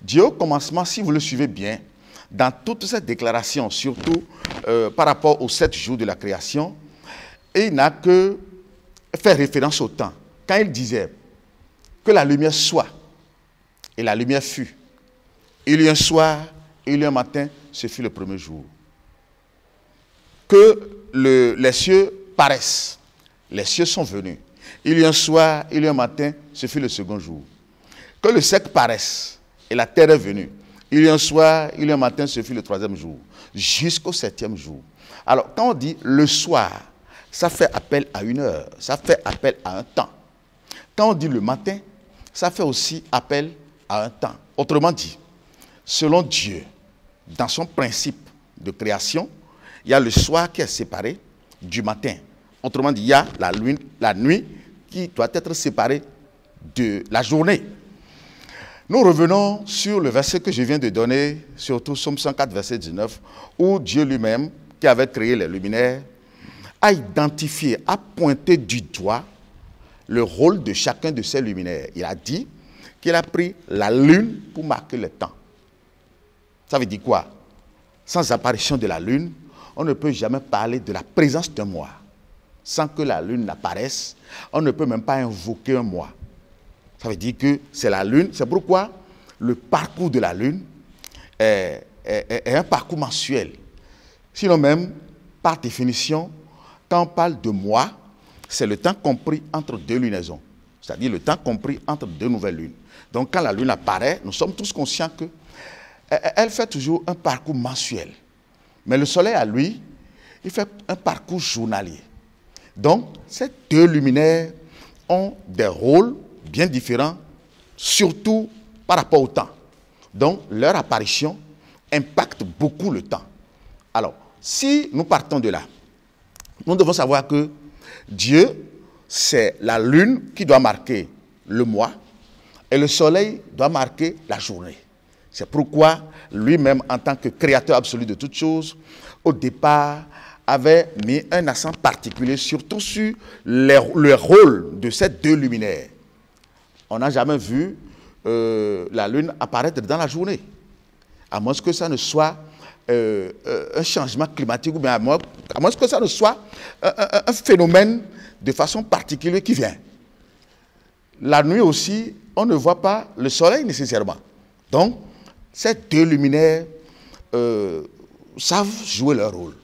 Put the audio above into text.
Dieu, au commencement, si vous le suivez bien, dans toutes ces déclarations, surtout par rapport aux 7 jours de la création, il n'a que fait référence au temps. Quand il disait que la lumière soit, et la lumière fut, il y a un soir, il y a un matin, ce fut le premier jour. Que les cieux paraissent, les cieux sont venus. Il y a un soir, il y a un matin, ce fut le second jour. Que le sec paraisse, et la terre est venue. Il y a un soir, il y a un matin, ce fut le 3e jour, jusqu'au 7e jour. Alors, quand on dit le soir, ça fait appel à une heure, ça fait appel à un temps. Quand on dit le matin, ça fait aussi appel à un temps. Autrement dit, selon Dieu, dans son principe de création, il y a le soir qui est séparé du matin. Autrement dit, il y a la nuit qui doit être séparée de la journée. Nous revenons sur le verset que je viens de donner, surtout Psaume 104, verset 19, où Dieu lui-même, qui avait créé les luminaires, a identifié, a pointé du doigt le rôle de chacun de ces luminaires. Il a dit qu'il a pris la lune pour marquer le temps. Ça veut dire quoi? Sans apparition de la lune, on ne peut jamais parler de la présence d'un mois. Sans que la lune n'apparaisse, on ne peut même pas invoquer un mois. Ça veut dire que c'est la lune. C'est pourquoi le parcours de la lune est un parcours mensuel. Sinon même, par définition, quand on parle de mois, c'est le temps compris entre 2 lunaisons. C'est-à-dire le temps compris entre 2 nouvelles lunes. Donc quand la lune apparaît, nous sommes tous conscients qu'elle fait toujours un parcours mensuel. Mais le soleil, à lui, il fait un parcours journalier. Donc, ces 2 luminaires ont des rôles bien différents, surtout par rapport au temps. Donc, leur apparition impacte beaucoup le temps. Alors, si nous partons de là, nous devons savoir que Dieu, c'est la lune qui doit marquer le mois et le soleil doit marquer la journée. C'est pourquoi lui-même, en tant que créateur absolu de toutes choses, au départ, avait mis un accent particulier, surtout sur le rôle de ces 2 luminaires. On n'a jamais vu la lune apparaître dans la journée, à moins que ça ne soit un changement climatique, ou bien à moins que ça ne soit un phénomène de façon particulière qui vient. La nuit aussi, on ne voit pas le soleil nécessairement. Donc, ces 2 luminaires savent jouer leur rôle.